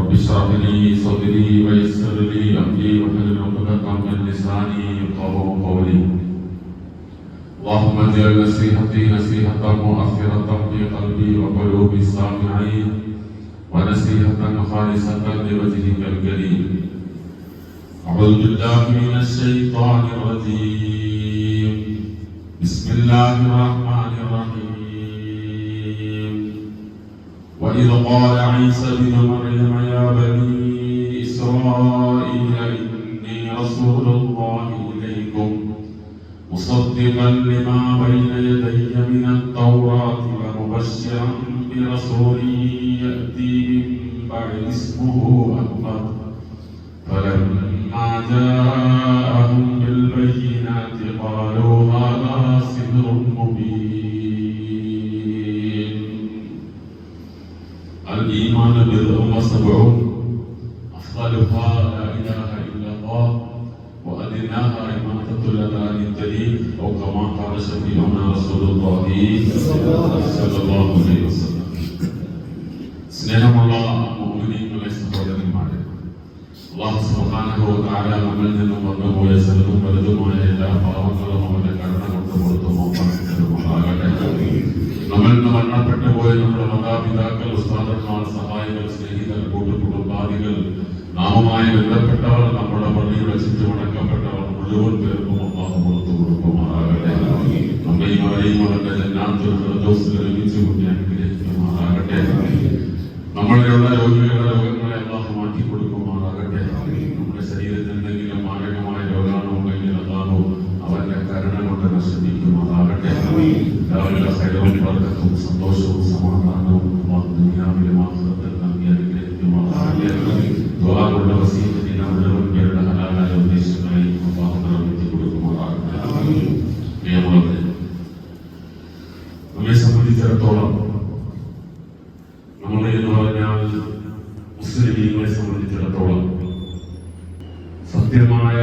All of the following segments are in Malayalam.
رب اشرح لي صدري ويسر لي أمري واحلل عقدة من لساني يفقهوا قولي. اللهم اجعل نصيحتي نصيحة مؤثرة في قلبي وقلوب السامعين ونصيحة خالصة لوجهك الكريم. أعوذ بالله من الشيطان الرجيم. بسم الله الرحمن الرحيم. وإذ قال عيسى ابن مريم يا بني إسرائيل إني رسول الله إليكم مصدقا لما بين يدي من التوراة ومبشرا برسول يأتي من بعد اسمه أحمد فلما جاءهم بالبينات قالوا هذا سحر مبين. الإيمان بضع وسبعون أفضلها لا إله إلا الله وأدناها إماتة الأذى عن الطريق أو كما قال شفيعنا رسول الله صلى الله عليه وسلم. സ്നേഹമുള്ള മുഅ്മിനീങ്ങളെ, സഹോദരന്മാരെ, അല്ലാഹു സുബ്ഹാനഹു വ തആല നമ്മിൽ നിന്നും വന്നുപോയ ചെറുതും വലുതുമായ എല്ലാ പാപങ്ങളും അവന്റെ കരുണ കൊണ്ട് പുറത്തു നോക്കാനാകട്ടെ. നമ്മിൽ നിന്ന് മരണപ്പെട്ടു പോയ നമ്മുടെ മാതാപിതാക്കൾ, ഉസ്താദന്മാർ, സഹായികൾ, സ്നേഹിതർ, കൂട്ടുകുടുംബാദികൾ, നാമുമായി ബന്ധപ്പെട്ടവർ, നമ്മുടെ പള്ളിയുടെ ചുറ്റുമടക്കപ്പെട്ടവർ മുഴുവൻ പേർക്കും അല്ലാഹു പുറത്തു കൊടുക്കുമാറാകട്ടെ. നമ്മയും അവരെയും അവരുടെ ജന്നാത്തുൽ ഫിർദൗസിൽ ഒരുമിച്ച് കൂട്ടി അനുഗ്രഹിക്കുമാറാകട്ടെ. നമ്മളിലുള്ള രോഗികളുടെ രോഗങ്ങളെ അല്ലാഹു മാറ്റി കൊടുക്കുമാറാകട്ടെ. നമ്മുടെ ശരീരത്തിൽ എന്തെങ്കിലും മാരകമായ രോഗാണോ ഉണ്ടെങ്കിൽ അല്ലാഹു അവന്റെ കരുണ കൊണ്ട് നശിപ്പിക്കുമാറാകട്ടെ. എല്ലാവരുടെ ഹൈറും ബർക്കത്തും സന്തോഷവും സമാധാനവും അല്ലാഹു ദുനിയാവിലും ആഖിറത്തിലും നൽകി അനുഗ്രഹിക്കുമാറാകട്ടെ. ദുആകളുടെ വസീയത്തിന് മുഴുവൻ പേരുടെ ഹലാലായ ഉദ്ദേശങ്ങളെയും അല്ലാഹു നിറവേറ്റി കൊടുക്കുമാറാകട്ടെ. പ്രിയമുള്ളവരെ, നമ്മെ സംബന്ധിച്ചിടത്തോളം നമ്മളെ എന്ന് പറഞ്ഞാൽ മുസ്ലിമീങ്ങളെ സംബന്ധിച്ചിടത്തോളം സത്യമായ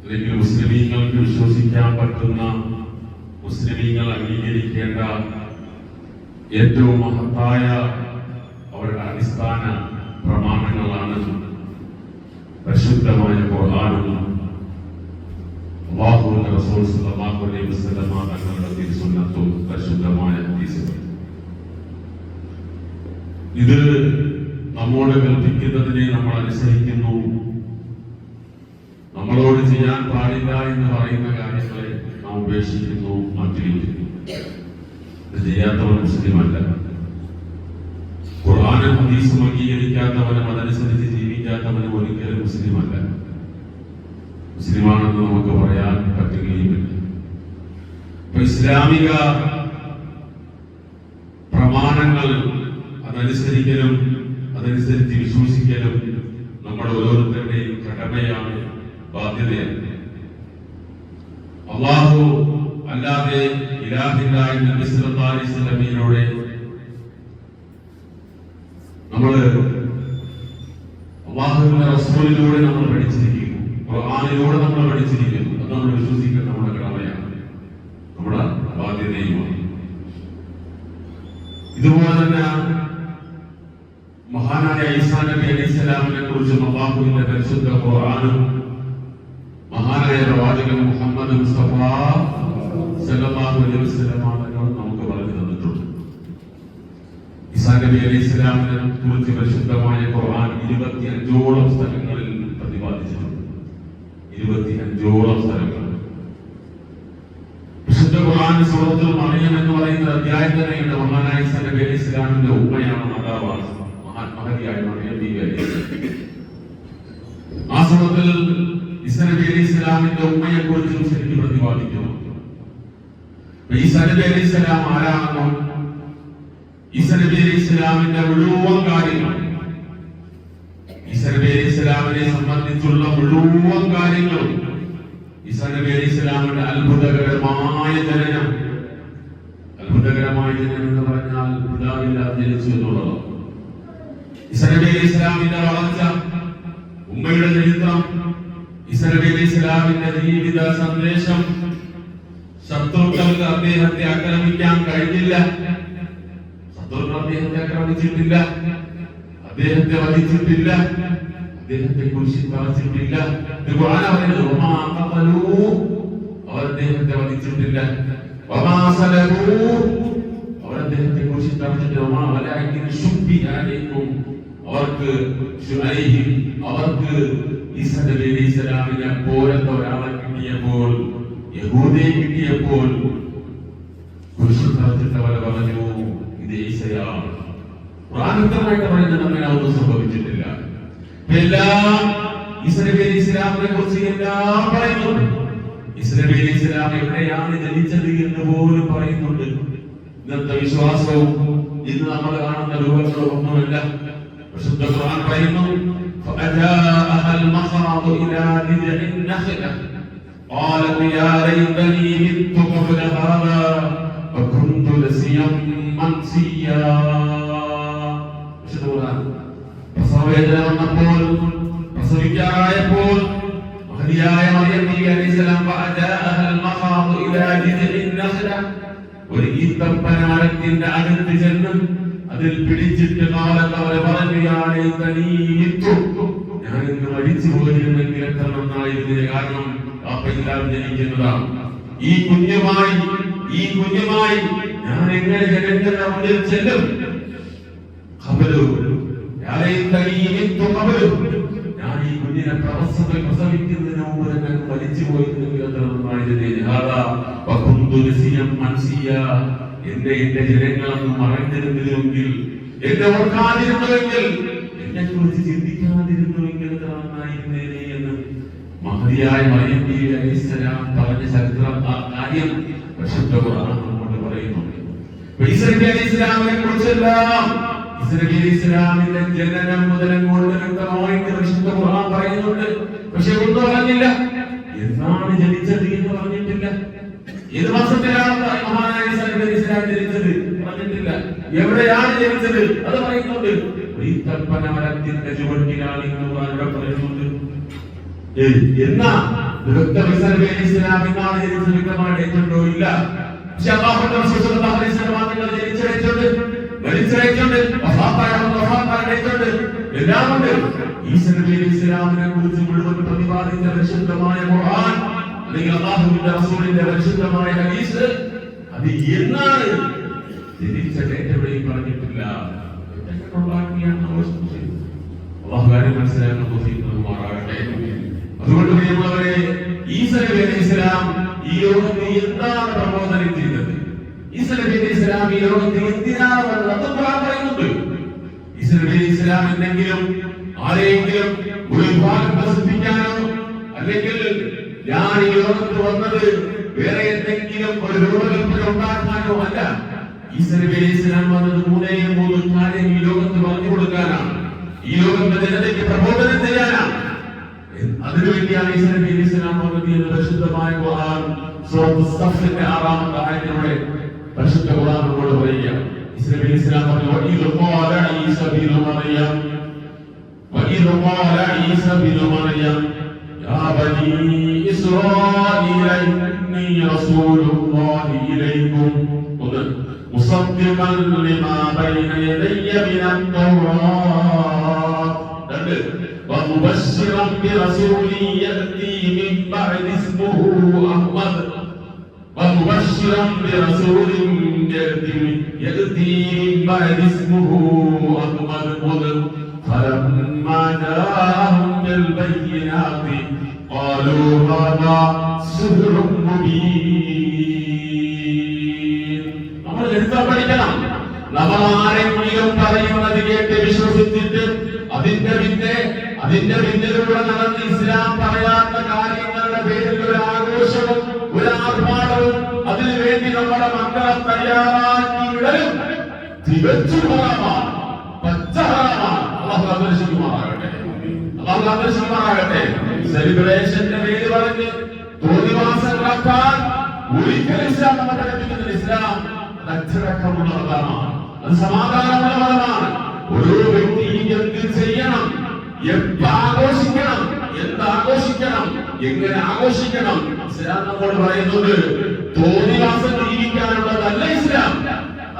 അല്ലെങ്കിൽ മുസ്ലിമീങ്ങൾക്ക് വിശ്വസിക്കാൻ പറ്റുന്ന, മുസ്ലിമീങ്ങൾ അംഗീകരിക്കേണ്ട ഏറ്റവും മഹത്തായ അവരുടെ അടിസ്ഥാന പ്രമാണങ്ങളാണ് പരിശുദ്ധമായ ഖുർആനും അല്ലാഹുവിന്റെ റസൂൽ സ്വല്ലല്ലാഹു അലൈഹി വസല്ലം തങ്ങളുടെ തിരുസുന്നത്തും പരിശുദ്ധമായ ഹദീസും. ഇത് നമ്മോട് കൽപ്പിക്കുന്നതിനെ നമ്മൾ അനുസരിക്കുന്നു, നമ്മളോട് ചെയ്യാൻ പാടില്ല എന്ന് പറയുന്ന കാര്യങ്ങളെ നാം ഉപേക്ഷിക്കുന്നു, മാറ്റിവെക്കുന്നു. ഇത് ചെയ്യാത്തവൻ മുസ്ലിമല്ല. ഖുർആനും ഹദീസും അംഗീകരിക്കാത്തവനും അതനുസരിച്ച് ജീവിക്കാത്തവനും ഒരിക്കലും മുസ്ലിമല്ല. മുസ്ലിമാണെന്ന് നമുക്ക് പറയാൻ പറ്റുകയുമില്ല. ഇസ്ലാമിക പ്രമാണങ്ങൾ അതനുസരിക്കലും അതനുസരിച്ച് വിശ്വസിക്കലും നമ്മുടെ ഓരോരുത്തരുടെയും കടമയാണ്, ബാധ്യതയാണ്. അല്ലാഹു അല്ലാതെ ഇലാഹില്ലാഹി നബി സല്ലല്ലാഹു അലൈഹി വസല്ലമയുടെ നമ്മൾ അല്ലാഹുവിന്റെ റസൂലിലൂടെ നമ്മൾ പഠിച്ചിരിക്കുന്നു, ഖുർആനിലൂടെ നമ്മൾ പഠിച്ചിരിക്കുന്നു. അത് നമ്മൾ വിശ്വസിക്കുന്നത് നമ്മുടെ കടമയാണ്, നമ്മുടെ ബാധ്യതയുമാണ്. ഇതുപോലെ തന്നെ മഹാനായ ഈസാ നബി അലൈഹിസ്സലാമിനെ കുറിച്ചും അല്ലാഹുവിന്റെ പരിശുദ്ധ ഖുർആനും മഹാനായ പ്രവാചകൻ മുഹമ്മദ് മുസ്തഫ സല്ലല്ലാഹു അലൈഹി വസല്ലം നമുക്ക് പറഞ്ഞു തന്നിട്ടുണ്ട്. ഈസാ നബി അലൈഹിസ്സലാമിനെ കുറിച്ച് പരിശുദ്ധമായ ഖുർആൻ 25ഓളം സ്ഥലങ്ങളിൽ പ്രതിപാദിച്ചിട്ടുണ്ട്. 25ഓളം സ്ഥലങ്ങൾ. വിശുദ്ധ ഖുർആൻ സൂറത്തുൽ മറിയം എന്ന് പറയുന്ന അധ്യായം തന്നെയുണ്ട്. മഹാനായ ഈസാ നബി അലൈഹിസ്സലാമിന്റെ ഉമ്മയാണ് മാതാവാണ് മഹതിയായ മറിയം ബീവി അലൈഹിസ്സലാം. ആ സൂറത്തിൽ ഈസാ നബി അലൈഹിസ്സലാമിന്റെ ഉമ്മയെ കുറിച്ച് ശരിക്കും പ്രതിപാദിക്കുന്നു. ഈസാ നബി അലൈഹിസ്സലാം ആരാണെന്നും ഈസാ നബി അലൈഹിസ്സലാമിന്റെ മുഴുവൻ കാര്യങ്ങൾ, ഈസാ നബി അലൈഹിസ്സലാമിനെ സംബന്ധിച്ചുള്ള മുഴുവൻ കാര്യങ്ങളും, ഈസാ നബി അലൈഹിസ്സലാമിന്റെ അത്ഭുതകരമായ ജനനം, അത്ഭുതകരമായ ജനനം എന്ന് പറഞ്ഞാൽ പിതാവില്ലാതെ ജനിച്ചു എന്നുള്ളതാണ്. ഈസാ നബി അലൈഹിസ്സലാമിന്റെ വളർച്ച, ഉമ്മയുടെ ചരിത്രം, ഈസാ നബി അലൈഹിസ്സലാമിന്റെ ജീവിത സന്ദേശം, ശത്രുക്കൾക്ക് അദ്ദേഹത്തെ ആക്രമിക്കാൻ കഴിഞ്ഞില്ല, ശത്രുക്കൾ അദ്ദേഹത്തെ ആക്രമിച്ചിട്ടില്ല. അദ്ദേഹത്തെ വധിച്ചിട്ടില്ല, അദ്ദേഹത്തെ കുരിശിൽ തറച്ചിട്ടില്ല. ഖുർആൻ പറയുന്നത് വമാ ഖതലൂ, അവർ അദ്ദേഹത്തെ വധിച്ചിട്ടില്ല. വമാ സലബൂ, അവർ അദ്ദേഹത്തെ കുരിശിൽ തറച്ചിട്ടില്ല. വമാ വലാകിൻ ശുബ്ബിഹ അലൈക്കും, അവർക്ക് ഈസാ നബി അലൈഹിസ്സലാമിനെ പോലത്തെ ഒരാളെ കിട്ടിയപ്പോൾ, യഹൂദയെ കിട്ടിയപ്പോൾ കുരിശിൽ തറച്ചിട്ടവരെ പറഞ്ഞു ഇത് ഈസയാണ്. ഖുർആൻ വ്യക്തമായിട്ട് പറയുന്നത് അങ്ങനെ ഒന്നും സംഭവിച്ചിട്ടില്ല. എല്ലാം ഈസാ നബി അലൈഹിസ്സലാമിനെ കുറിച്ച് എല്ലാം പറയുന്നുണ്ട്. ഈസാ നബി അലൈഹിസ്സലാം എവിടെയാണ് ജനിച്ചത് എന്ന് പോലും പറയുന്നുണ്ട്. ഇന്നത്തെ വിശ്വാസവും ഇന്ന് നമ്മൾ കാണുന്ന രൂപങ്ങളൊന്നുമല്ല. വിശുദ്ധ ഖുർആൻ പറയുന്നു فأجاءها المخاض إلى جذع النخلة قالت يا ليتني مت قبل هذا وكنت نسيا منسيا. പ്രസവവേദന വന്നപ്പോൾ, പ്രസവിക്കാറായപ്പോൾ മഹദിയായ മറിയം ബീവി അലൈഹിസ്സലാം ഫഅജാഅഹൽ മഖാദു ഇലാ ജിദ്ഇൻ നഖ്ല, ഒരു ഈത്തപ്പന മരത്തിന്റെ അടുത്ത് ചെന്ന് അതിൽ പിടിച്ചിട്ട് കാലത്ത് അവർ പറഞ്ഞു യാ ലൈതനീ മിത്തു, ഞാൻ ഇന്ന് മരിച്ചു പോയിരുന്നെങ്കിൽ എത്ര നന്നായിരുന്നു. കാരണം അപ്പയില്ലാതെ ജനിക്കുന്നതാണ്. ഈ കുഞ്ഞുമായി ഞാൻ എങ്ങനെ ജനങ്ങളുടെ മുന്നിൽ ചെല്ലും? ഞാൻ ഈ കുഞ്ഞിനെ പ്രസവിക്കുന്നതിന് മുമ്പ് തന്നെ മരിച്ചു പോയിരുന്നെങ്കിൽ എത്ര നന്നായിരുന്നു. എന്റെ ജനങ്ങളൊന്നും മറന്നിരുന്നില്ലെങ്കിൽ, എന്നെ ഓർക്കാതിരുന്നുവെങ്കിൽ, എന്നെ കുറിച്ച് ചിന്തിക്കാതിരുന്നുവെങ്കിൽ എത്ര നന്നായിരുന്നേനെ എന്ന് മഹദിയായ മറിയം ബീവി അലൈഹിസ്സലാം പറഞ്ഞ ചരിത്രം, ആ കാര്യം പരിശുദ്ധ ഖുർആൻ നമ്മോട് പറയുന്നുണ്ട്. ഈസാ നബി അലൈഹിസ്സലാമിനെ കുറിച്ചെല്ലാം, ഈസാ നബി അലൈഹിസ്സലാമിന്റെ ജനനം മുതൽ കൊണ്ട് വ്യക്തമായിട്ട് പരിശുദ്ധ ഖുർആൻ പറയുന്നുണ്ട്. പക്ഷെ ഒന്നും പറഞ്ഞില്ല. എന്നാണ് ജനിച്ചത് എന്ന് പറഞ്ഞിട്ടില്ല. ഏത് മാസത്തിലാണ് മഹാനായ ഈസാ നബി അലൈഹിസ്സലാം ജനിച്ചത് പറഞ്ഞിട്ടില്ല. എവിടെയാണ് ജനിച്ചത് അത് പറയുന്നുണ്ട്. ഈത്തപ്പന മരത്തിന്റെ ചുവട്ടിലാണ് എന്ന് ഖുർആൻ പറയുന്നുണ്ട്. എന്നാ ഈസാ നബി അലൈഹിസ്സലാം എന്നാണ് ജനിച്ചത് വ്യക്തമായിട്ട് എഴുതുന്നുണ്ടോ? ഇല്ല. പക്ഷെ അല്ലാഹുവിന്റെ റസൂൽ സ്വല്ലല്ലാഹു അലൈഹി വസല്ലം നിങ്ങൾ ജനിച്ചിട്ടുണ്ട്, എല്ലാം ഉണ്ട്. ഈസാ നബി അലൈഹിസ്സലാമിനെ കുറിച്ച് മുഴുവൻ പ്രതിപാദിച്ച പരിശുദ്ധമായ ഖുർആൻ, അല്ലെങ്കിൽ അല്ലാഹുവിന്റെ റസൂലിന്റെ പരിശുദ്ധമായ ഹദീസ്, അത് എന്നാണ് ജനിച്ച ഡേറ്റ് എവിടെയും പറഞ്ഞിട്ടില്ല. അല്ലാഹു കാര്യം മനസ്സിലാക്കാൻ തൗഫീഖ് നൽകുമാറാകട്ടെ. അതുകൊണ്ട് പ്രിയമുള്ളവരെ, ഈസാ നബി അലൈഹിസ്സലാം ഈ ലോകത്തെ എന്താണ് പ്രബോധനം ചെയ്തത്? ഈസാ നബി അലൈഹിസ്സലാം ഈ ലോകത്തെ എന്തിനാണ് വന്നത്? ഖുർആൻ പറയുന്നുണ്ട്. ഈസാ നബി അലൈഹിസ്സലാം എന്തെങ്കിലും ആരെയെങ്കിലും ഒരു വിഭാഗം പ്രസിദ്ധിക്കാനോ, അല്ലെങ്കിൽ ഞാൻ ഈ ലോകത്ത് വന്നത് വേറെ എന്തെങ്കിലും ഒരു രൂപകൽപ്പന ഉണ്ടാക്കാനോ അല്ല. ഈസാ നബി അലൈഹിസ്സലാം വന്നത് മൂന്ന് കാര്യം ഈ ലോകത്ത് പറഞ്ഞു കൊടുക്കാനാണ്, ഈ ലോകത്തെ ജനതയ്ക്ക് പ്രബോധനം ചെയ്യാനാണ്. അതിനുവേണ്ടിയാണ് ഈസാ നബി അലൈഹിസ്സലാം വന്നത് എന്ന് പരിശുദ്ധമായ ഖുർആൻ സൂറത്ത് സഫിന്റെ 6-ാമത്തെ ആയത്തിലൂടെ പരിശുദ്ധ ഖുർആൻ നമ്മോട് പറയുക. ഈസാ നബി അലൈഹിസ്സലാം പറഞ്ഞു വഇദ് ഖാല ഈസാ ഇബ്നു മറിയം യാ ബനീ ഇസ്രായീല ഇന്നി റസൂലുള്ളാഹി ഇലൈക്കും മുസദ്ദിഖൻ ലിമാ ബൈന യദയ്യ മിനത് തൗറാത്ത് ومبشرا برسول يأتي من بعد اسمه أحمد ومبشرا برسول يأتي من بعد اسمه أحمد فلما جاءهم بالبينات قالوا هذا سحر مبين. നമ്മൾ എടുത്താ പഠിക്കണം. നമ്മൾ ആരെങ്കിലും പറയുന്നത് കേട്ട് വിശ്വസിച്ചിട്ട് അതിന്റെ പിന്നിലൂടെ നടന്ന് ഇസ്ലാം പറയാത്ത കാര്യങ്ങളുടെ പേരിൽ ഒരു ആഘോഷവും ഒരു ആർഭാടവും അതിനു വേണ്ടി നമ്മുടെ മക്കളെ തയ്യാറാക്കി വിടലും തികച്ചും ഹറാമാണ്, പച്ച ഹറാമാണ്. അല്ലാഹു ആദർശിക്കുമാറാകട്ടെ. സെലിബ്രേഷന്റെ പേര് പറഞ്ഞ് തോന്നിവാസങ്ങളാക്കാൻ ഒരിക്കലും ഇസ്ലാം നമ്മൾ പഠിപ്പിക്കുന്നില്ല. ഇസ്ലാം അച്ചടക്കമുള്ള മതമാണ്, അത് സമാധാനമുള്ള മതമാണ്. ഓരോ വ്യക്തിയും എന്ത് ചെയ്യണം, ആഘോഷിക്കണം, എന്താഘോഷിക്കണം, എങ്ങനെ ആഘോഷിക്കണം, ഇസ്ലാം നമ്മോട് പറയുന്നത് തോന്നിവാസം ജീവിക്കാനുള്ളതല്ല ഇസ്ലാം.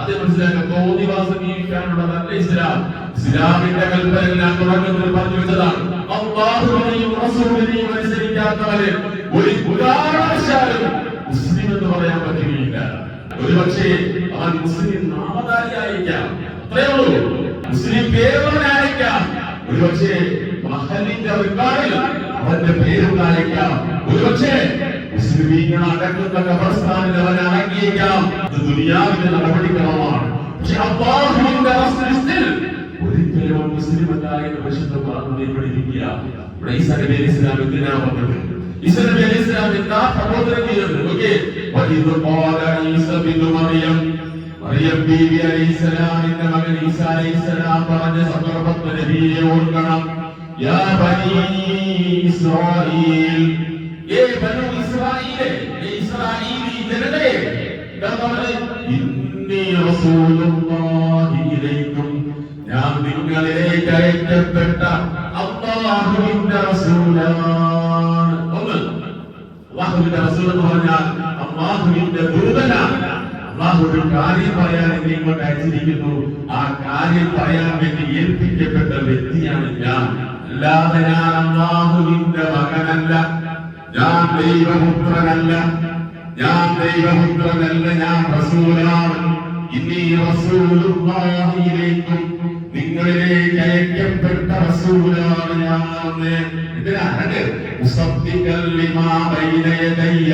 അത് മനസ്സിലാക്കുക. തോന്നിവാസം ജീവിക്കാനുള്ളതല്ല ഇസ്ലാം. ഇസ്ലാമിന്റെ കൽപ്പന ഞാൻ തുടക്കത്തിൽ പറഞ്ഞു വെച്ചതാണ്. അല്ലാഹുവിനെയും റസൂലിനെയും അനുസരിക്കാത്തവരെ ഒരു കാരണവശാലും മുസ്ലിം എന്ന് പറയാൻ പറ്റുകയില്ല. ഒരുപക്ഷേ അവൻ മുസ്ലിം നാമധാരിയായിരിക്കാം, അത്രേ ഉള്ളൂ. മുസ്ലിം പേരുള്ളവനായിരിക്കാം. ഒരുപക്ഷേ മഹലിന്റെ റിക്കാർഡിൽ അവന്റെ പേരുണ്ടായിരിക്കാം. ഒരുപക്ഷേ മുസ്ലിമീങ്ങൾ അടക്കുന്ന ഖബർസ്ഥാനിൽ അവൻ അടങ്ങിയേക്കാം. ഇത് ദുനിയാവിന്റെ നടപടിക്രമമാണ്. പക്ഷെ അല്ലാഹുവിന്റെ റസൂലിൽ ഒരിക്കലും മുസ്ലിം അല്ല എന്ന് പരിശുദ്ധ ഖുർആനിൽ പഠിപ്പിക്കുക. ഇവിടെ ഈസാ നബി അലൈഹി സ്വലാം എന്തിനാ പറഞ്ഞത്? ഈസാ നബി അലൈഹി സ്വലാം എന്താ പ്രബോധനം ചെയ്തത്? ഓക്കേ, വഇദ് ഖാല ഈസ ഇബ്നു മറിയം, മറിയം ബീവി അലൈഹി സ്വലാമിന്റെ മകൻ ഈസാ അലൈഹി സ്വലാം പറഞ്ഞ സന്ദർഭത്തിൽ നബിയെ ഓർക്കണം. യാ ബനി ഇസ്രായീൽ, ഏ ബനു ഇസ്രായീലേ, ഇസ്രായീലി ജനതേ, ഇന്നി റസൂലുള്ളാഹി ഇലൈക്കും, ഞാൻ നിങ്ങളിലേക്ക് അയക്കപ്പെട്ട അല്ലാഹുവിന്റെ റസൂലാണ്. ഒന്ന്, അല്ലാഹുവിന്റെ റസൂൽ എന്ന് പറഞ്ഞാൽ അല്ലാഹുവിന്റെ ദൂതനാണ്. അല്ലാഹു ഒരു കാര്യം പറയാൻ ഇങ്ങോട്ട് അയച്ചിരിക്കുന്നു. ആ കാര്യം പറയാൻ വേണ്ടി ഏൽപ്പിക്കപ്പെട്ട വ്യക്തിയാണ് ഞാൻ. അല്ലാതെ ഞാൻ അല്ലാഹുവിന്റെ മകനല്ല, ഞാൻ ദൈവപുത്രനല്ല, ഞാൻ റസൂലാണ്. ഇന്നി റസൂലുള്ളാഹി ഇലൈക്കും, നിങ്ങളിലേക്ക് അയക്കപ്പെട്ട റസൂലാണ് ഞാൻ. എന്തിനാണ്? മുസദ്ദിഖൻ ലിമാ ബൈന യദയ്യ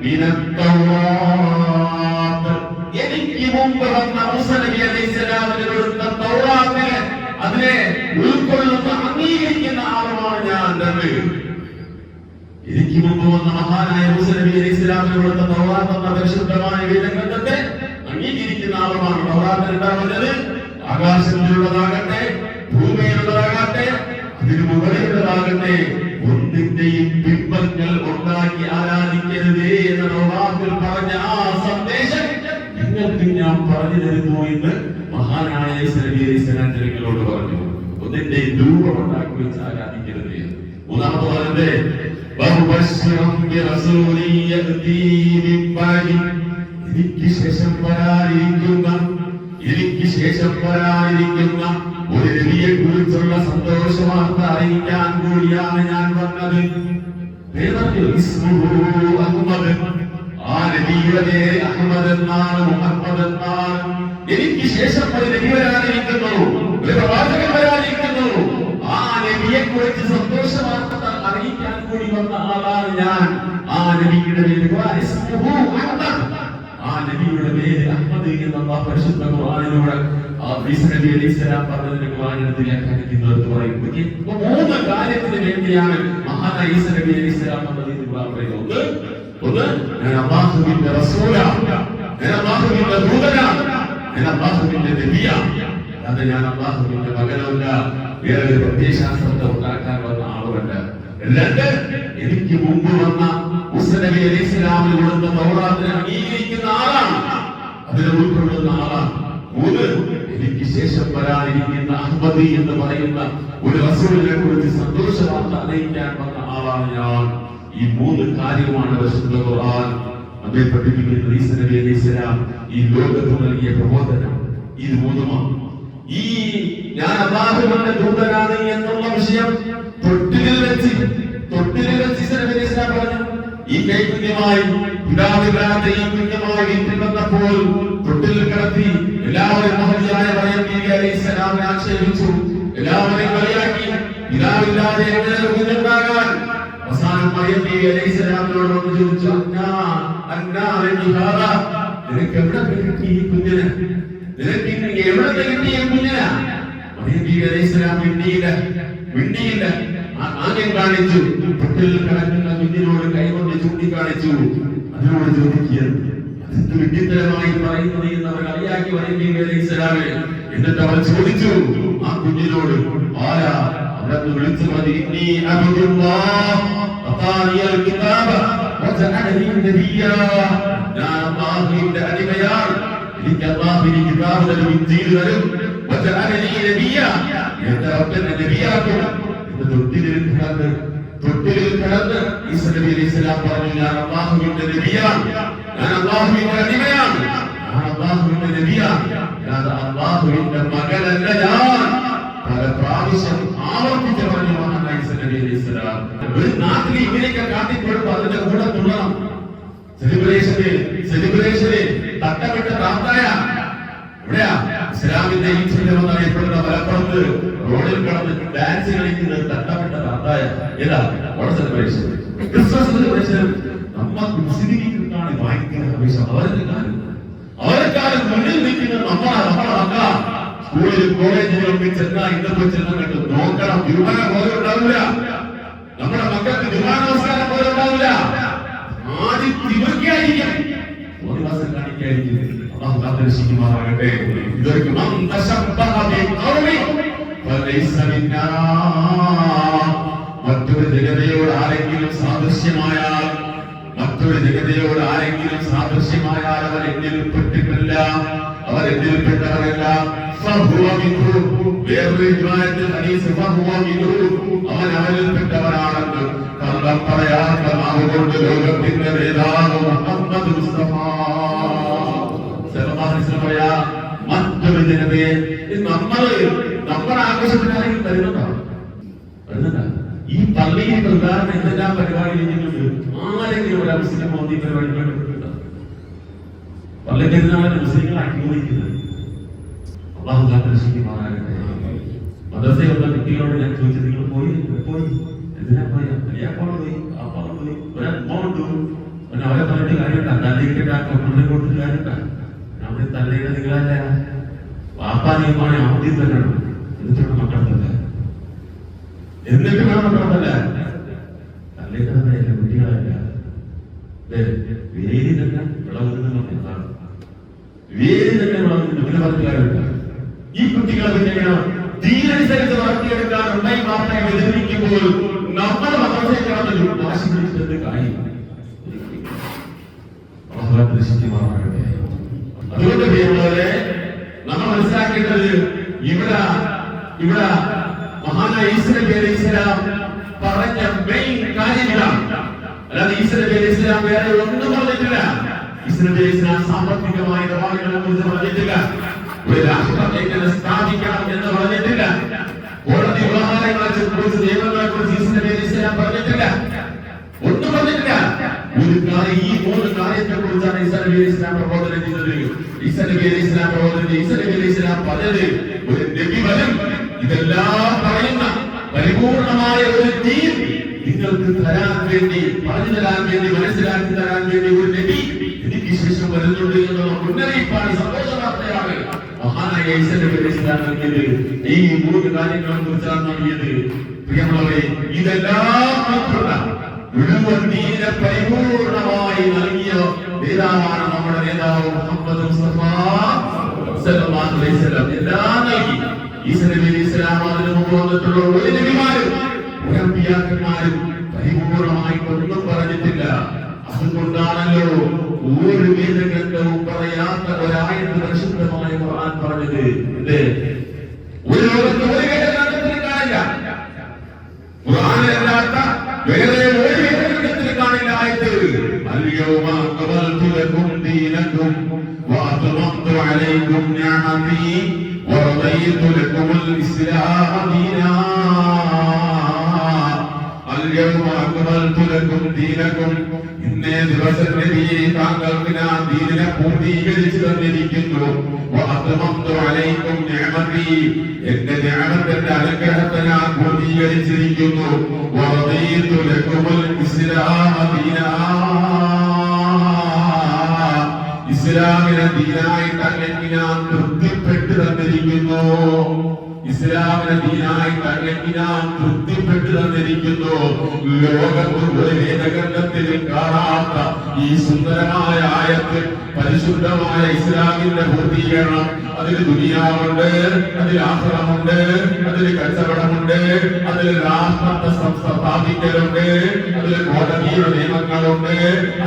മിനത്തൗറാത്ത്, എനിക്ക് മുമ്പ് വന്ന മൂസ നബി അലൈഹിസ്സലാമിന് കൊടുത്ത തൗറാത്തിനെ അതിനെ ഉൾക്കൊള്ളുന്ന അംഗീകരിക്കുന്ന ആളുമാണ് ഞാൻ. എനിക്ക് മുമ്പ് വന്ന മഹാനായ മൂസ നബി അലൈഹിസ്സലാമിന് കൊടുത്ത തൗറാത്ത് എന്ന പരിശുദ്ധമായ വേദഗ്രന്ഥത്തെ അംഗീകരിക്കുന്ന ആളുമാണ്. തൗറാത്തിൽ ഉണ്ടാവുന്നത് ആകാശത്തിലുള്ളതാകട്ടെ, ഭൂമിയിലുള്ളതാകട്ടെ, അതിന് മുകളിലുള്ളതാകട്ടെ, ഒന്നിന്റെയും ബിംബങ്ങൾ ഉണ്ടാക്കി ആരാധിക്കരുതേ എന്ന തൗറാത്തിൽ പറഞ്ഞ ആ സന്ദേശം നിങ്ങൾക്ക് ഞാൻ പറഞ്ഞു തരുന്നു എന്ന് മഹാനായ ഈസാ നബി അലൈഹിസ്സലാം ജനങ്ങളോട് പറഞ്ഞു. ഒന്നിന്റെയും രൂപം ഉണ്ടാക്കി വെച്ച് ആരാധിക്കരുതേ. മൂന്നാമത്തെ പറഞ്ഞത് എനിക്ക് ശേഷം വരാനിരിക്കുന്ന ഒരു നബിയെ കുറിച്ചുള്ള സന്തോഷവാർത്ത അറിയിക്കാൻ കൂടിയാണ് ഞാൻ വന്നത്. അഹ്മദ്, ആ നബിയുടെ പേര് അഹ്മദ് എന്നാണ്, മുഹമ്മദ് എന്നാണ്. എനിക്ക് ശേഷം ഒരു നബി വരാനിരിക്കുന്നു, ഒരു പ്രവാചകൻ വരാനിരിക്കുന്നു. ആ നബിയെ കുറിച്ച് സന്തോഷവാർത്ത അറിയിക്കാൻ കൂടി വന്ന ആളാണ് ഞാൻ. ആ നബിയുടെ പേര് ആ നബിയുടെ പേര് അഹ്മദ് എന്ന പരിശുദ്ധ ഖുർആനിലൂടെ ഈസാ നബി അലൈഹിസ്സലാം പറഞ്ഞതിന്റെ ഖുർആനിൽ വ്യാഖ്യാനിക്കുന്നത് പറയും. മൂന്ന് കാര്യത്തിന് വേണ്ടിയാണ് മഹാനായ ഈസാ നബി അലൈഹിസ്സലാം പറഞ്ഞത്. ഒന്ന്, ഞാൻ അല്ലാഹുവിന്റെ റസൂലാണ്, ഞാൻ അല്ലാഹുവിന്റെ ദൂതനാണ്, ഞാൻ അല്ലാഹുവിന്റെ നബിയാണ്. അത് ഞാൻ അല്ലാഹുവിന്റെ മകനല്ല, വേറെ ഒരു പ്രത്യയശാസ്ത്രത്തെ ഉണ്ടാക്കാൻ വന്ന ആളുമല്ല. രണ്ട്, എനിക്ക് മുമ്പ് വന്ന മൂസ നബി അലൈഹിസ്സലാമിന് കൊടുത്ത തൗറാത്തിനെ അംഗീകരിക്കുന്ന ആളാണ്, അതിനെ ഉൾക്കൊള്ളുന്ന ആളാണ്. മൂന്ന്, എനിക്ക് ശേഷം വരാനിരിക്കുന്ന അഹ്മദി എന്ന് പറയുന്ന ഒരു റസൂലിനെ കുറിച്ച് സന്തോഷവാർത്ത അറിയിക്കാൻ വന്ന ആളാണ് ഞാൻ. ഈ മൂന്ന് കാര്യമാണ് പരിശുദ്ധ ഖുർആൻ നമ്മെ പഠിപ്പിക്കുന്നത്. ഈസാ നബി അലൈഹിസ്സലാം ഈ ലോകത്ത് നൽകിയ പ്രബോധനം ഇത് മൂന്നുമാണ്. ഈ ഞാൻ അല്ലാഹുവിന്റെ ദൂതനാണ് എന്നുള്ള വിഷയം തൊട്ടിലിൽ വെച്ച് ഈസാ നബി അലൈഹിസ്സലാം പറഞ്ഞു. ഈ കൈകുഞ്ഞുമായി പിതാവില്ലാത്ത ഈ കുഞ്ഞുമായി വീട്ടിൽ വന്നപ്പോൾ തൊട്ടിലിൽ കിടത്തി എല്ലാവരും മഹതിയായ മറിയം ബീവി അലൈഹിസ്സലാമിനെ ആക്ഷേപിച്ചു, എല്ലാവരെയും കളിയാക്കി. പിതാവില്ലാതെ എങ്ങനെ കുഞ്ഞുണ്ടാകാൻ? അവസാനം മറിയം ബീവി അലൈഹിസ്സലാമിനോട് വന്ന് ചോദിച്ചു, നിനക്ക് എവിടെ കിട്ടി ഈ കുഞ്ഞിനെ? നിനക്ക് എവിടെ കിട്ടി ഈ കുഞ്ഞിനെ? മറിയം ബീവി അലൈഹിസ്സലാം മിണ്ടിയില്ല. ആംഗ്യം കാണിച്ചു. തൊട്ടിൽ കിടക്കുന്ന കുഞ്ഞിനോട് കൈകൊണ്ട് ചൂണ്ടിക്കാണിച്ചു. അതിനോട് ചോദിക്കുകയാണ്, അതെന്ത് വിഡ്ഢിത്തരമായി പറയുന്നത് എന്ന് അവർ കളിയാക്കി മറിയം ബീവി അലൈഹിസ്സലാമെ. എന്നിട്ട് അവർ ചോദിച്ചു ആ കുഞ്ഞിനോട്, ആരാ? അവരൊന്ന് വിളിച്ചു മതി, ഇന്നി അബ്ദുല്ലാഹ് അതാനിയൽ കിതാബ വജഅലനി നബിയ്യാ, ഞാൻ അല്ലാഹുവിന്റെ അടിമയാണ്, എനിക്ക് അല്ലാഹു കിതാബ് തരും, ഇൻജീൽ തരും. വജഅലനി നബിയ്യാ, എന്റെ റബ്ബിനെ നബിയാക്കും. തൊട്ടിലിൽ കിടന്ന് ഈസാ നബി അലൈഹിസ്സലാം പറഞ്ഞു, ഞാൻ അല്ലാഹുവിന്റെ നബിയാണ്, ഞാൻ അല്ലാഹുവിന്റെ അടിമയാണ്, ഞാൻ അല്ലാഹുവിന്റെ നബിയാണ്, ഞാൻ അല്ലാഹുവിന്റെ മകനല്ല ഞാൻ. പല പ്രാവശ്യം ആവർത്തിച്ച് പറഞ്ഞു മഹാനായ ഈസ നബി അലൈഹിസ്സലാം. ഒരു നാട്ടിൽ ഇങ്ങനെയൊക്കെ കാട്ടിക്കൊടുപ്പ് അതിന്റെ കൂടെ തുള്ളണം. സെലിബ്രേഷന് തട്ടമിട്ട പ്രാപ്തായ എവിടെയാ ഇസ്ലാമിന്റെ ഈശ്വരൻ എന്നറിയപ്പെടുന്ന മലപ്പുറത്ത് റോഡിൽ കിടന്ന് ഡാൻസ് കളിക്കുന്നത് തട്ടമിട്ട പ്രാപ്തായ ഏതാ ഓണ സെലിബ്രേഷൻ, ക്രിസ്മസ് സെലിബ്രേഷൻ. നമുക്ക് മുസ്ലിമികൾക്കാണ് ഭയങ്കര ആവേശം. അവർക്കാരും മുന്നിൽ നിൽക്കുന്നത് നമ്മളെ മക്ക. സ്കൂളിൽ കോളേജുകളിൽ ചെന്നാൽ ഇന്നത്തെ ചെന്നാൽ കണ്ടു നോക്കണം, വിമാന പോലെ ഉണ്ടാവില്ല. നമ്മുടെ മക്കൾക്ക് വിമാനോസ്കാരം പോലെ ഉണ്ടാവില്ല. ആദ്യം തിവർക്കായിരിക്കും, ഒരു മാസം കാണിക്കായിരിക്കും. അല്ലാഹു കാത്തിരക്ഷിക്കുമാറാകട്ടെ. ഇതൊരു മറ്റൊരു ജനതയോട് ആരെങ്കിലും സാദൃശ്യമായാൽ, മറ്റൊരു ജനതയോട് ആരെങ്കിലും സാദൃശ്യമായാൽ അവർ എന്നിൽപ്പെട്ടിട്ടില്ല, അവർ എന്നിൽപ്പെട്ടവരല്ല. അവൻ അവനിൽപ്പെട്ടവനാണെന്ന് കള്ളം പറയാത്ത നാവുകൊണ്ട് ലോകത്തിന്റെ നേതാവ് മുഹമ്മദ് മുസ്തഫ പറയാ മറ്റൊരു ജനതയെ നമ്മുടെ ആഘോഷത്തിനാണെങ്കിൽ വരുന്നതാണ്. ഈ പള്ളിയിൽ പ്രധാന എന്തെല്ലാം പരിപാടി ആരെങ്കിലും ഒരു മുസ്ലിം മോദി പരിപാടി കേട്ടിട്ടുണ്ടോ? പള്ളിക്കെതിരാണ് മുസ്ലിങ്ങൾ അക്രമിക്കുന്നത്. അല്ലാഹു കാത്തിരക്ഷിക്കുമാറാകട്ടെ. മദ്രസയിലുള്ള കുട്ടികളോട് ഞാൻ ചോദിച്ചത്, നിങ്ങൾ പോയി എന്തിനാ പോയി? പോയി ഒരമ്മോണ്ട് പിന്നെ അവരെ പറഞ്ഞിട്ട് കാര്യമില്ല. തല്ലിക്കിട്ട് കൊടുത്തിട്ട് കാര്യമില്ല. നമ്മൾ തല്ലിയുടെ നിങ്ങളല്ല വാപ്പാനിയുമാണ് ആദ്യം തന്നെ. എന്നിട്ടാണ് മക്കളല്ലേ, എന്നിട്ട് വേണം മക്കളല്ലേ തല്ലിക്കുന്നതല്ല, കുട്ടികളല്ല. വേരി തന്നെ വിളവുന്ന എന്താണ്? വേരി തന്നെ വിളവുന്ന പിന്നെ പറഞ്ഞ കാര്യമില്ല. ഈ കുട്ടികളെ പിന്നെ ദീനനുസരിച്ച് വളർത്തിയെടുക്കാൻ ഉണ്ടായി വാർത്തയെ എതിർക്കുമ്പോൾ നമ്മുടെ മക്കളേക്കാണൊരു വാശി പിടിച്ചത് കാര്യം. അതുകൊണ്ട് പ്രിയമുള്ളവരെ, നമ്മൾ മനസ്സിലാക്കേണ്ടത് ഇവിടെ മഹാനായ ഈസ നബി അലൈഹിസ്സലാം പറഞ്ഞ മെയിൻ കാര്യങ്ങളാണ്. അല്ലാതെ ഈസ നബി അലൈഹിസ്സലാം വേറെ ഒന്നും പറഞ്ഞിട്ടില്ല. ഈസ നബി അലൈഹിസ്സലാം സാമ്പത്തികമായ ഇടപാടുകളെ കുറിച്ച് പറഞ്ഞിട്ടില്ല. ഒരു രാഷ്ട്രം എങ്ങനെ സ്ഥാപിക്കണം എന്ന് പറഞ്ഞിട്ടില്ല. കോടതി വ്യവഹാരങ്ങളെ കുറിച്ച്, നിയമങ്ങളെ കുറിച്ച് ഈസ നബി അലൈഹിസ്സലാം പറഞ്ഞിട്ടില്ല. ഒന്നും പറഞ്ഞിട്ടില്ല. ഒരു കാര്യം, ഈ മൂന്ന് കാര്യത്തെ കുറിച്ചാണ് ഈസ നബി അലൈഹിസ്സലാം പ്രബോധനം ചെയ്തത്. ഈസ നബി അലൈഹിസ്സലാം ഈസ നബി അലൈഹിസ്സലാം പറഞ്ഞത്, ഒരു നബി വരും ഇതെല്ലാം പറയുന്ന പരിപൂർണമായ ഒരു ദീൻ നിങ്ങൾക്ക് തരാൻ വേണ്ടി, പറഞ്ഞു തരാൻ വേണ്ടി, മനസ്സിലാക്കി തരാൻ വേണ്ടി ഒരു നബി എനിക്ക് ശേഷം വരുന്നുണ്ട് എന്നുള്ള മുന്നറിയിപ്പാണ്, സന്തോഷ വാർത്തയാണ് മഹാനായ ഈസ നബി അലൈഹിസ്സലാം നൽകിയത്. ഈ മൂന്ന് കാര്യങ്ങളെ കുറിച്ചാണ് നൽകിയത്. പ്രിയമുള്ളവരെ, ഇതെല്ലാം മുഴുവൻ ദീനെ പരിപൂർണമായി നൽകിയ നേതാവാണ് നമ്മുടെ നേതാവ് മുഹമ്മദ് മുസ്തഫ സല്ലല്ലാഹു അലൈഹി വസല്ലം. എല്ലാം നൽകി. ഈസ നബി അലൈഹിസ്സലാം അതിനു മുമ്പ് വന്നിട്ടുള്ള ഒരു നബിമാരും ഒരു അമ്പിയാക്കന്മാരും പരിപൂർണമായി ഒന്നും പറഞ്ഞിട്ടില്ല. അതുകൊണ്ടാണല്ലോ ഒരു വേദഗ്രന്ഥവും പറയാത്ത ഒരായത്ത് പരിശുദ്ധമായ ഖുർആൻ പറഞ്ഞത്. ഒരു ലോകത്ത് ഒരു വേദഗ്രന്ഥത്തിൽ കാണില്ല, ഖുർആനിലല്ലാത്ത വേറെ ഒരു വേദഗ്രന്ഥത്തിൽ കാണില്ല ആയത്ത്. അൽയൗമ അക്മൽതു ലക്കും ദീനക്കും വഅത്മംതു അലൈക്കും നിഅമതി വറദീതു ലക്കുമുൽ ഇസ്ലാമ ദീനാ. അൽയൗമ അക്മൽതു ലക്കും ദീനക്കും, ഇന്നേ ദിവസം നബിയെ താങ്കൾക്ക് ഞാൻ ദീനിനെ പൂർത്തീകരിച്ചു തന്നിരിക്കുന്നു. വഅത്മംതു അലൈക്കും നിഅമതി, എന്റെ നിഅമത്തിന്റെ അനുഗ്രഹത്തെ ഞാൻ പൂർത്തീകരിച്ചിരിക്കുന്നു. വറദീതു ലക്കുമുൽ ഇസ്ലാമ ദീനാ, ഇസ്ലാമിനെ ദീനായിട്ട് അങ്ങേക്ക് ഞാൻ തൃപ്തിപ്പെട്ടു തന്നിരിക്കുന്നു. ഇസ്ലാമിനെ ദീനായിട്ട് അങ്ങേക്ക് ഞാൻ തൃപ്തിപ്പെട്ടു തന്നിരിക്കുന്നു. ലോകത്ത് ഒരു വേദഗ്രന്ഥത്തിൽ കാണാത്ത ഈ സുന്ദരമായ ആയത്ത്, പരിശുദ്ധമായ ഇസ്ലാമിന്റെ പൂർത്തീകരണം. അതിൽ ദുനിയാവുണ്ട്, അതിൽ ആഖിറമുണ്ട്, അതിൽ കച്ചവടമുണ്ട്, അതിൽ രാഷ്ട്രത്തെ സ്ഥാപിക്കലുണ്ട്, അതിൽ കോടതിയുടെ നിയമങ്ങളുണ്ട്,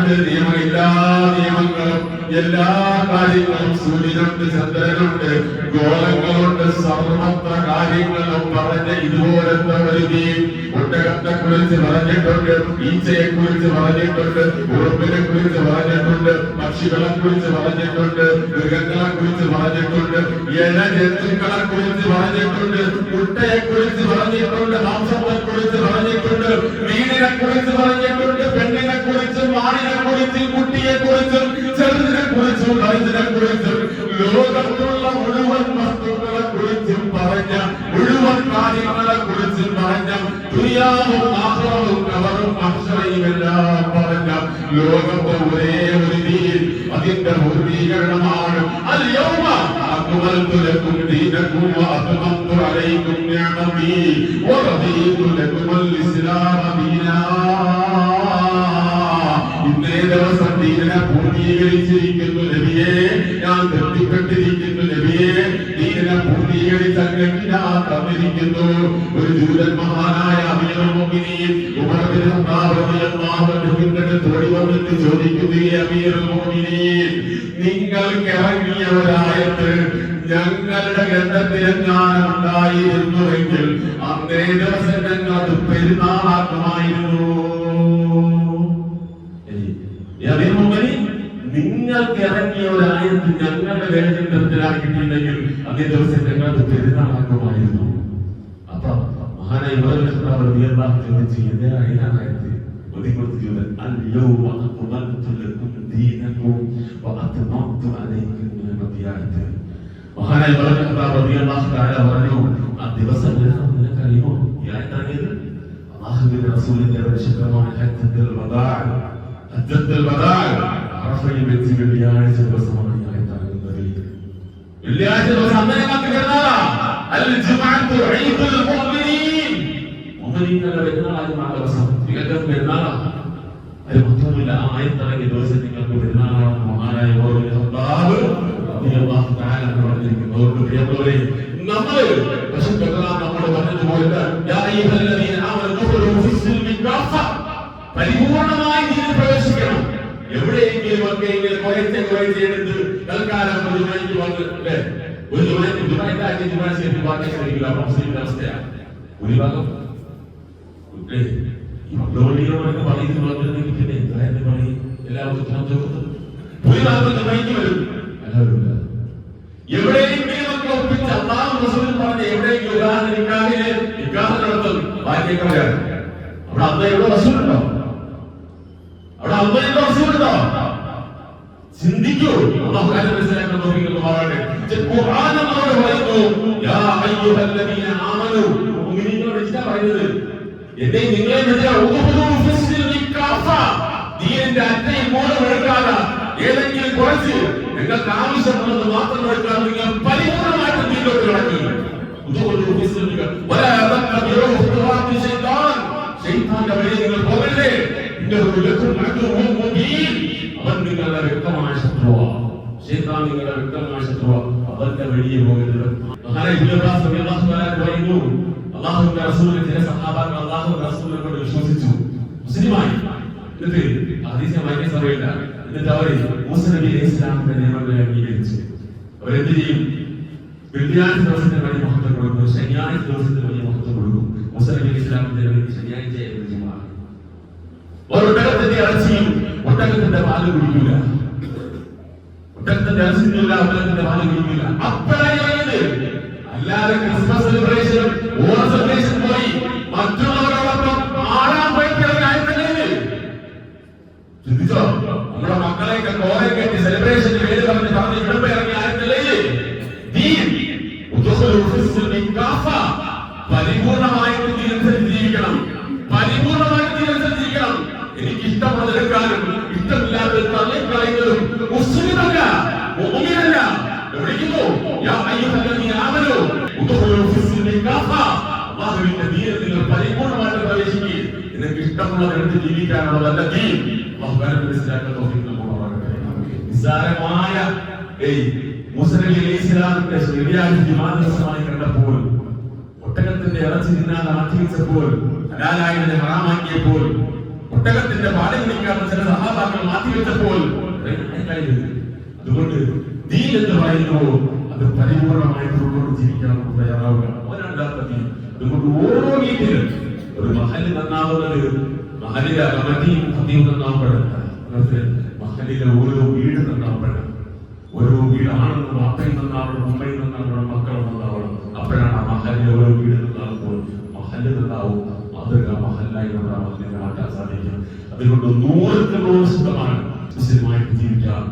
അതിൽ നിയമമില്ലാ നിയമങ്ങളും എല്ലാ കാര്യങ്ങളും, സൂര്യനുണ്ട്, ചന്ദ്രനുണ്ട്, ഗോളങ്ങളുണ്ട്, സർവത്ര കാര്യങ്ങളും പറഞ്ഞ ഇതുപോലത്തെ ഒരു ദീൻ, ഒട്ടക മൃഗത്തെ കുറിച്ച് പറഞ്ഞിട്ടുണ്ട്, ഈച്ചയെ കുറിച്ച് പറഞ്ഞിട്ടുണ്ട്, ഉറുമ്പിനെ കുറിച്ച് പറഞ്ഞിട്ടുണ്ട്, പക്ഷികളെ കുറിച്ച് പറഞ്ഞിട്ടുണ്ട്, മൃഗങ്ങളെ കുറിച്ച് പറഞ്ഞിട്ടുണ്ട്, ജന്തുക്കളെ കുറിച്ച് പറഞ്ഞിട്ടുണ്ട്, മുട്ടയെ കുറിച്ച് പറഞ്ഞിട്ടുണ്ട്, മാംസത്തെ കുറിച്ച് പറഞ്ഞിട്ടുണ്ട്, വീടിനെ കുറിച്ച് പറഞ്ഞിട്ടുണ്ട്, പെണ്ണിനെ കുറിച്ചും ആണിനെ കുറിച്ചും കുട്ടിയെ കുറിച്ചും ചെറുതിനെ കുറിച്ചും വലുതിനെ കുറിച്ചും ലോകത്തുള്ള മുഴുവൻ വസ്തുക്കളെ കുറിച്ചും പറഞ്ഞ മുഴുവൻ കാര്യങ്ങളെ കുറിച്ചും പറഞ്ഞ ദുനിയാവും ആഖിറവും ഖബറും മഹ്ശറയും എല്ലാം പറഞ്ഞ ലോകത്തെ ഒരേ ഒരു ദീൻ, അതിന്റെ പൂർത്തീകരണമാണ് അൽ യൗമ അക്മൽതു ലക്കും ദീനക്കും വഅത്മംതു അലൈക്കും നിഅമതി വറദീതു ലക്കുൽ ഇസ്ലാമ ദീനാ. ഇന്നേ ദിവസം ദീനിനെ പൂർത്തീകരിച്ചിരിക്കുന്നു നബിയേ, ഞാൻ തൃപ്തിപ്പെട്ടിരിക്കുന്നു നബിയേ, ദീനിനെ പൂർത്തീകരിച്ചെങ്കിൽ ഞാൻ തന്നിരിക്കുന്നു. ഒരു ജൂതൻ മഹാനായ അമീറുൽ മുഅ്മിനീൻ ഉമർ ബിൻ ഖത്താബ് റളിയല്ലാഹു അൻഹുവിന്റെ അടുത്ത് വന്നിട്ട് ചോദിക്കുന്നു, അമീറുൽ മുഅ്മിനീൻ, നിങ്ങൾക്ക് ഇറങ്ങിയ ഒരായത്ത് ഞങ്ങളുടെ ഗ്രന്ഥത്തിലെങ്ങാനും ഉണ്ടായിരുന്നുവെങ്കിൽ അന്നേ ദിവസം ഞങ്ങൾ അത് പെരുന്നാളാക്കുമായിരുന്നു. നിങ്ങൾക്ക് ഇറങ്ങിയ ഒരായത്ത് ഞങ്ങളുടെ വേദഗ്രന്ഥത്തിലാക്കിയിട്ടുണ്ടെങ്കിൽ അതേ ദിവസം ഞങ്ങൾക്ക് പെരുന്നാളാക്കുമായിരുന്നു. അപ്പൊ മഹാനായ ചോദിച്ചു, ഏതായത്ത് ഒതുക്കൊടുത്ത് ചോദിച്ചു, അൽ യൗമ അക്മൽതു ലക്കും ദീനക്കും വഅത്മംതു അലൈക്കും നിഅമതി. മഹാനായ പറഞ്ഞു, ആ ദിവസം നിനക്കറിയുമോ ഈ ആയത്തിറങ്ങിയത്? അല്ലാഹുവിന്റെ റസൂലിന്റെ പരിശുദ്ധമായ ഹജ്ജത്തുൽ വദാ അറഫയിൽ വെച്ച് വെള്ളിയാഴ്ച ദിവസമാണ് ഈ ആയത്തിറങ്ങുന്നത്. വെള്ളിയാഴ്ച ദിവസം അന്നേരങ്ങൾക്ക് പെരുന്നാളാ. അൽ ജുമുഅത്തു ഈദുൽ മുഅ്മിനീൻ, മുഅ്മിനീങ്ങളുടെ പെരുന്നാളാണ് ആ ദിവസം. നിങ്ങൾക്ക് പെരുന്നാളാണ്. അത് മാത്രമല്ല, ആ ആയത്തിറങ്ങിയ ദിവസം നിങ്ങൾക്ക് പെരുന്നാളാണ്. മഹാനായ ഉമർ ബിൻ ഖത്താബ് റളിയല്ലാഹു തആല പറഞ്ഞിരിക്കുന്നു. പ്രിയമുള്ളവരെ, നമ്മൾ നമ്മൾ പറഞ്ഞതുപോലെ യാ അയ്യുഹല്ലദീന ആമനൂ ദഖുലൂ ഫിസ്സിൽമി കാഫ, പരിപൂർണമായി ദീനിൽ പ്രവേശിക്കണം. എവിടെയെങ്കിലും ഒക്കെ ഇങ്ങനെ കുറച്ച് എടുത്ത് തൽക്കാലം ദുബായിക്ക് വന്ന് അല്ലേ, ഒരു ദുബായിക്കാക്കി ദുബായ് ചെയ്ത് ബാക്കി ശ്രമിക്കുക. അപ്പൊ മുസ്ലിമിന്റെ അവസ്ഥയാണ് ഭൂരിഭാഗം. ലോണികളൊക്കെ പറയുന്നത് വളർന്നിട്ട് പിന്നെ എന്തായാലും പറയും എല്ലാവർക്കും ഭൂരിഭാഗം ദുബായിക്ക് വരും. എല്ലാവരും എവിടെയെങ്കിലും ഒക്കെ ഒപ്പിച്ച് അല്ലാഹു റസൂൽ പറഞ്ഞ എവിടെയെങ്കിലും നിക്കാഹ് നടത്തും. ബാക്കിയൊക്കെയാണ് അവിടെ അന്ന് എവിടെ റസൂലുണ്ടോ? അവിടെ അള്ളയുടെ റസൂലുണ്ടോ? ചിന്തിക്കൂ. അല്ലാഹു മനസ്സിലാക്കാൻ നോക്കിയിട്ട് പറയട്ടെ, ഖുർആൻ നമ്മളോട് പറയുന്നു, യാ അയ്യുഹല്ലദീന ആമനൂ, മുഅ്മിനീങ്ങളോട് എന്താ പറയുന്നത്? എന്നെ നിങ്ങളെ ദീനിന്റെ അറ്റയും മൂലം എടുക്കാതെ ഏതെങ്കിലും കുറച്ച് നിങ്ങൾക്ക് ആവശ്യമുള്ളത് മാത്രം എടുക്കാതെ നിങ്ങൾ പരിപൂർണമായിട്ട് ദീനിലോട്ട് കിടക്കുക. ശൈത്താന്റെ വഴി നിങ്ങൾ പോകരുതേ. അവൻ നിങ്ങളുടെ വ്യക്തമായ ശത്രുവാണ്. ശൈത്താൻ നിങ്ങളുടെ വ്യക്തമായ ശത്രുവാണ്. അവന്റെ വഴിയെ പോകരുത്. പറയുന്നു, അല്ലാഹുവിന്റെ റസൂലിനെ ചില സഹാബാക്കൾ അല്ലാഹുവിന്റെ റസൂലിനെ കൊണ്ട് വിശ്വസിച്ചു, മുസ്ലിമായി. എന്നിട്ട് ഹദീസ് വായിക്കാൻ സമയമില്ല. എന്നിട്ട് അവർ മൂസ നബി അലൈഹി ഇസ്ലാമിന്റെ നിയമങ്ങളെ അംഗീകരിച്ചു. അവരെന്ത് ചെയ്യും? വെള്ളിയാഴ്ച ദിവസത്തിന് വലിയ മഹത്വം കൊടുക്കും, ശനിയാഴ്ച ദിവസത്തിന് വലിയ മഹത്വം കൊടുക്കും. മൂസ നബി അലൈഹി ഇസ്ലാമിന്റെ ശനിയാഴ്ച ഒട്ടകത്തിന്റെ ഇറച്ചിയും ഒട്ടകത്തിന്റെ പാല് കുടിക്കില്ല. ഒട്ടകത്തിന്റെ ഇറച്ചിയില്ല, ഒട്ടകത്തിന്റെ പാല് കുടിക്കില്ല. അപ്പോഴാണ് അല്ലാതെ ക്രിസ്മസ് സെലിബ്രേഷൻ, ഓണം സെലിബ്രേഷൻ പോയി മറ്റുള്ളവരോടൊപ്പം ആടാൻ പോയിട്ടല്ലേ. ചിന്തിച്ചോ? നമ്മുടെ മക്കളെയൊക്കെ കോലം കെട്ടി സെലിബ്രേഷന് പേര് പറഞ്ഞ് ഇവിടെ ഇറങ്ങി ആയിരുന്നല്ലേ. പരിപൂർണമായിട്ട് ദീനനുസരിച്ച് ജീവിക്കണം. പരിപൂർണമായിട്ട് ദീനനുസരിച്ച് ജീവിക്കണം. എനിക്ക് ഇഷ്ടമുള്ളത് എടുക്കാനും ഇഷ്ടമില്ലാത്തത് തള്ളിക്കളയുന്നതും മുസ്ലിമല്ല, മുഅ്മിനല്ല. വിളിക്കുന്നു, യാ അയ്യുഹല്ലദീന ആമനൂ ഉദ്ഖുലൂ ഫിസ്സിൽമി കാഫ, അല്ലാഹുവിന്റെ ദീനിൽ നിങ്ങൾ പരിപൂർണമായിട്ട് പ്രവേശിക്കുക. നിങ്ങൾക്ക് ഇഷ്ടമുള്ളത് എടുത്ത് ജീവിക്കാനുള്ളതല്ല ദീൻ. അല്ലാഹു മനസ്സിലാക്കാൻ തൗഫീഖ് നൽകുമാറാകട്ടെ. നിസ്സാരമായ മൂസ നബി അലൈഹി ഇസ്ലാമിന്റെ ശരിയായ ദിമാനസമായി കണ്ടപ്പോൾ, ഒട്ടകത്തിന്റെ ഇറച്ചി തിന്നാൻ മാറ്റിവെച്ചപ്പോൾ, ഹലാലായതിനെ ഹറാമാക്കിയപ്പോൾ, ഒട്ടകത്തിന്റെ പാല് കുടിക്കാത്ത ചില സഹാബാക്കൾ മാറ്റിവെച്ചപ്പോൾ, അതുകൊണ്ട് ദീൻ എന്ന് പറയുന്നു അത് പരിപൂർണമായിട്ട് ഉൾക്കൊണ്ട് ജീവിക്കാൻ നമുക്ക് തയ്യാറാവുക. അവരല്ലാത്ത ദീൻ. അതുകൊണ്ട് ഓരോ വീട്ടിലും ഒരു മഹല് നന്നാവുന്നത് മഹലിലെ കമ്മിറ്റിയും ഖതീബും നന്നാവുമ്പോഴല്ല, മഹലിലെ ഓരോ വീട് നന്നാവുമ്പോഴാണ്. ഓരോ വീടാണെന്ന് വാപ്പയും നന്നാവണം, ഉമ്മയും നന്നാവണം, മക്കളും നന്നാവണം. അപ്പോഴാണ് ആ മഹലിലെ ഓരോ വീട് നന്നാകുമ്പോൾ മഹല് നന്നാവും. മാതൃക മഹലായി നമ്മുടെ മഹലിനെ മാറ്റാൻ സാധിക്കും. അതുകൊണ്ട് 100% മുസ്ലിമായിട്ട് ജീവിക്കാൻ